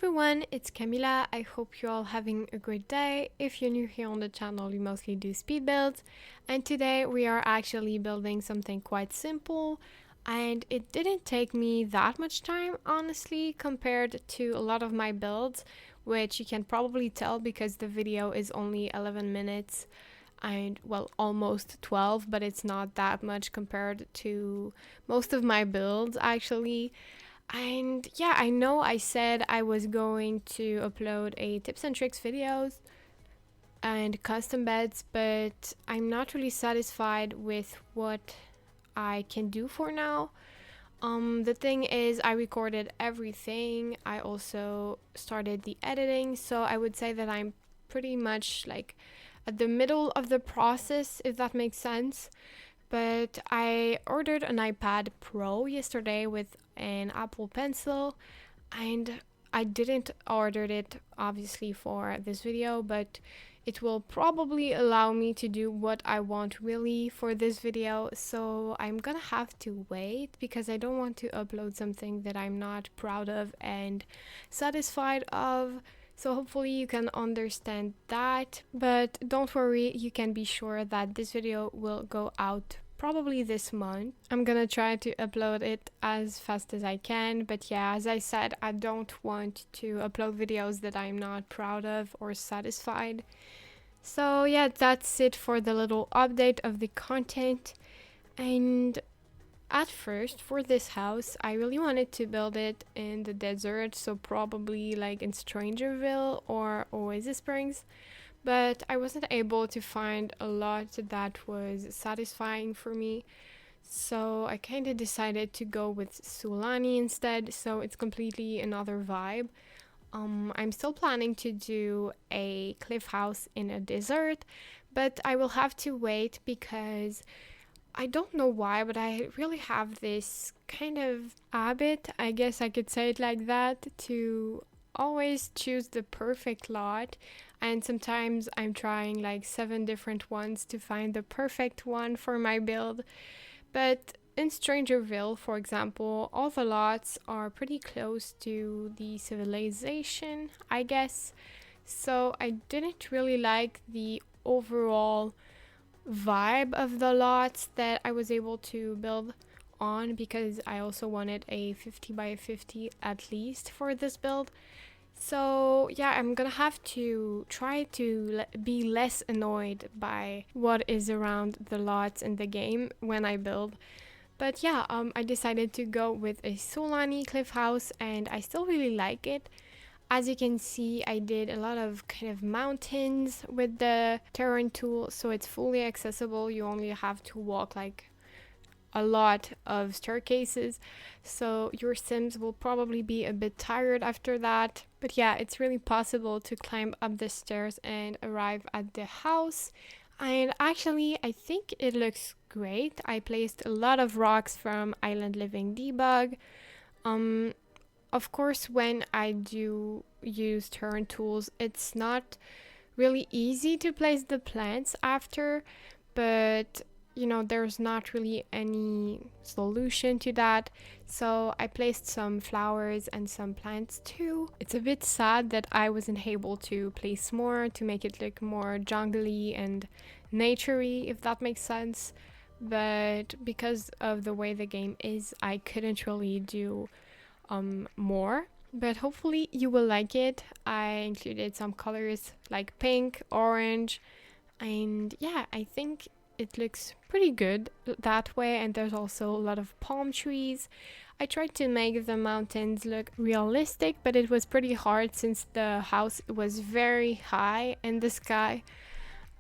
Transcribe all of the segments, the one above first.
everyone, it's Kamila. I hope you're all having a great day. If you're new here on the channel, we mostly do speed builds, and today we are actually building something quite simple, and it didn't take me that much time, honestly, compared to a lot of my builds, which you can probably tell because the video is only 11 minutes and, well, almost 12, but it's not that much compared to most of my builds actually. And yeah, I know I said I was going to upload a tips and tricks videos and custom beds, but I'm not really satisfied with what I can do for now. The thing is, I recorded everything. I also started the editing, so I would say that I'm pretty much like at the middle of the process, if that makes sense. But I ordered an iPad Pro yesterday with an Apple Pencil, and I didn't order it obviously for this video, but it will probably allow me to do what I want really for this video, so I'm gonna have to wait because I don't want to upload something that I'm not proud of and satisfied of. So hopefully you can understand that, but don't worry, you can be sure that this video will go out probably this month. I'm gonna try to upload it as fast as I can, but yeah, as I said, I don't want to upload videos that I'm not proud of or satisfied. So yeah, that's it for the little update of the content. And at first, for this house, I really wanted to build it in the desert, so probably like in Strangerville or Oasis Springs, but I wasn't able to find a lot that was satisfying for me, so I kind of decided to go with Sulani instead, so it's completely another vibe. I'm still planning to do a cliff house in a desert, but I will have to wait because I don't know why, but I really have this kind of habit, I guess I could say it like that, to always choose the perfect lot. And sometimes I'm trying like 7 different ones to find the perfect one for my build. But in Strangerville, for example, all the lots are pretty close to the civilization, I guess. So I didn't really like the overall vibe of the lots that I was able to build on, because I also wanted a 50 by 50 at least for this build. So yeah, I'm gonna have to try to be less annoyed by what is around the lots in the game when I build. But yeah, I decided to go with a Sulani cliff house, and I still really like it. As you can see, I did a lot of kind of mountains with the terrain tool, so it's fully accessible. You only have to walk like a lot of staircases, so your Sims will probably be a bit tired after that. But yeah, it's really possible to climb up the stairs and arrive at the house. And actually, I think it looks great. I placed a lot of rocks from Island Living Debug. Of course, when I do use terrain tools, it's not really easy to place the plants after, but you know, there's not really any solution to that. So I placed some flowers and some plants too. It's a bit sad that I wasn't able to place more to make it look more jungly and naturey, if that makes sense. But because of the way the game is, I couldn't really do more. But hopefully you will like it. I included some colors like pink, orange, and yeah, I think it looks pretty good that way. And there's also a lot of palm trees. I tried to make the mountains look realistic, but it was pretty hard since the house was very high in the sky.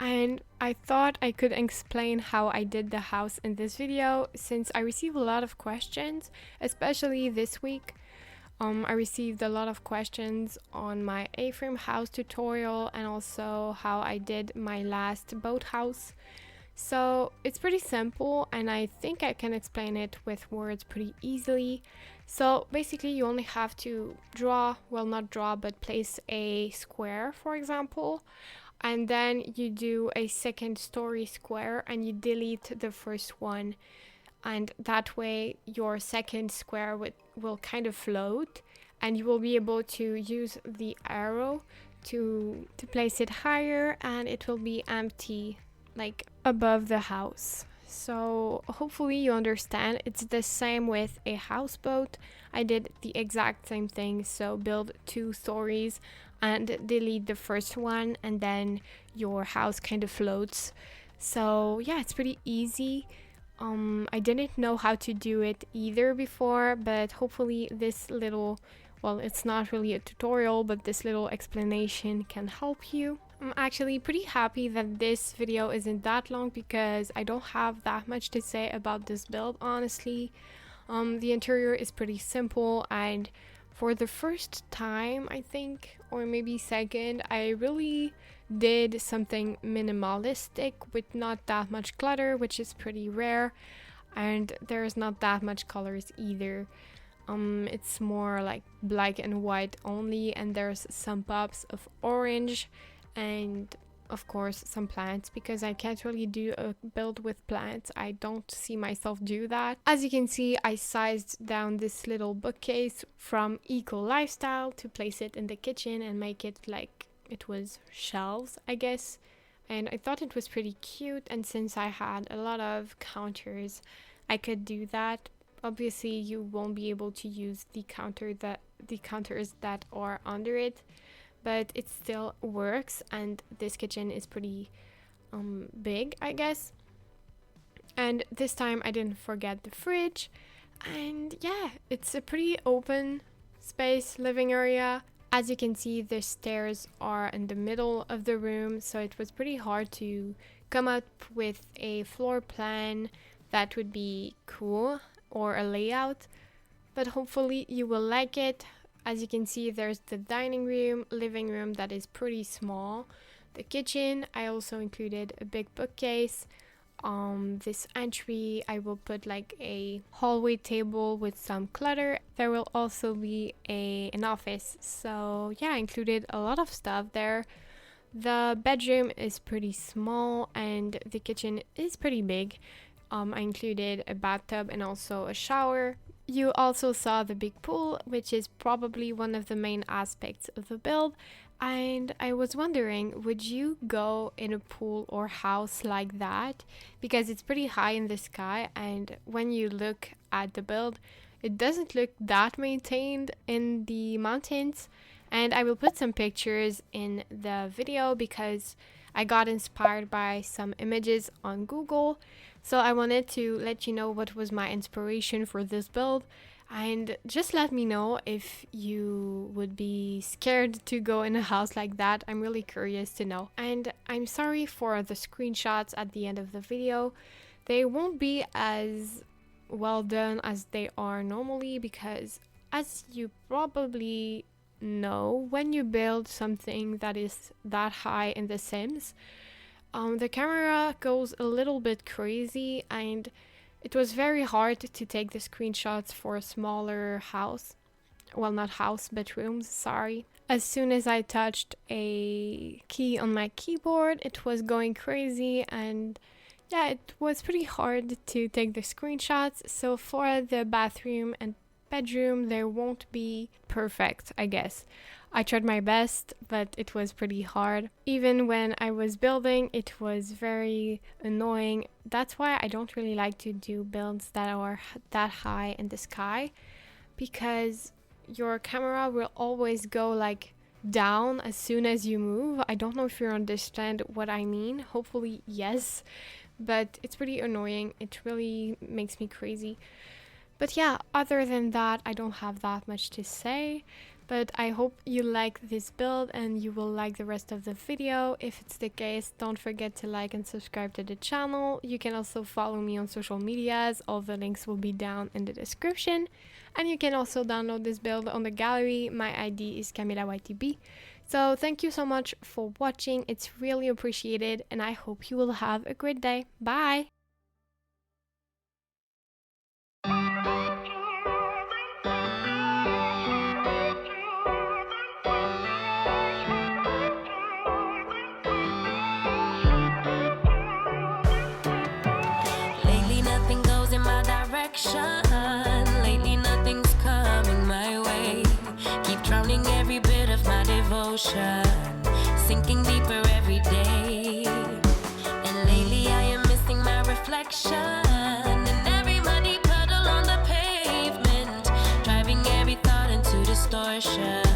And I thought I could explain how I did the house in this video, since I received a lot of questions, especially this week. I received a lot of questions on my A-frame house tutorial and also how I did my last boat house. So it's pretty simple, and I think I can explain it with words pretty easily. So basically you only have to draw, well, not draw, but place a square, for example, and then you do a second story square and you delete the first one, and that way your second square will kind of float, and you will be able to use the arrow to place it higher, and it will be empty like above the house. So hopefully you understand. It's the same with a houseboat. I did the exact same thing. So build 2 stories and delete the first one, and then your house kind of floats. So yeah, it's pretty easy. I didn't know how to do it either before, but hopefully this little, well, it's not really a tutorial, but this little explanation can help you. I'm actually pretty happy that this video isn't that long because I don't have that much to say about this build, honestly. The interior is pretty simple, and for the first time, I think, or maybe second, I really did something minimalistic with not that much clutter, which is pretty rare, and there's not that much colors either. It's more like black and white only, and there's some pops of orange and of course some plants, because I can't really do a build with plants. I don't see myself do that. As you can see, I sized down this little bookcase from Eco Lifestyle to place it in the kitchen and make it like it was shelves, I guess. And I thought it was pretty cute, and since I had a lot of counters, I could do that. Obviously you won't be able to use the counters that are under it, but it still works, and this kitchen is pretty big, I guess. And this time I didn't forget the fridge, and yeah, it's a pretty open space living area. As you can see, the stairs are in the middle of the room, so it was pretty hard to come up with a floor plan that would be cool, or a layout, but hopefully you will like it. As you can see, there's the dining room, living room that is pretty small, the kitchen. I also included a big bookcase. This entry, I will put like a hallway table with some clutter. There will also be an office. So yeah, I included a lot of stuff there. The bedroom is pretty small and the kitchen is pretty big. I included a bathtub and also a shower. You also saw the big pool, which is probably one of the main aspects of the build. And I was wondering, would you go in a pool or house like that? Because it's pretty high in the sky, and when you look at the build, it doesn't look that maintained in the mountains. And I will put some pictures in the video because I got inspired by some images on Google. So I wanted to let you know what was my inspiration for this build, and just let me know if you would be scared to go in a house like that. I'm really curious to know. And I'm sorry for the screenshots at the end of the video. They won't be as well done as they are normally because, as you probably know, when you build something that is that high in The Sims, the camera goes a little bit crazy, and it was very hard to take the screenshots for a smaller house. Well, not house, but rooms, sorry. As soon as I touched a key on my keyboard, it was going crazy, and yeah, it was pretty hard to take the screenshots. So for the bathroom and bedroom, they won't be perfect, I guess. I tried my best, but it was pretty hard. Even when I was building, it was very annoying. That's why I don't really like to do builds that are that high in the sky, because your camera will always go like down as soon as you move. I don't know if you understand what I mean. Hopefully yes, but it's pretty annoying. It really makes me crazy. But yeah, other than that, I don't have that much to say. But I hope you like this build and you will like the rest of the video. If it's the case, don't forget to like and subscribe to the channel. You can also follow me on social medias. All the links will be down in the description. And you can also download this build on the gallery. My ID is KamilaYtb. So thank you so much for watching. It's really appreciated, and I hope you will have a great day. Bye! Lately nothing's coming my way. ocean, sinking deeper every day. And lately I am missing my reflection in every muddy puddle on the pavement, driving every thought into distortion.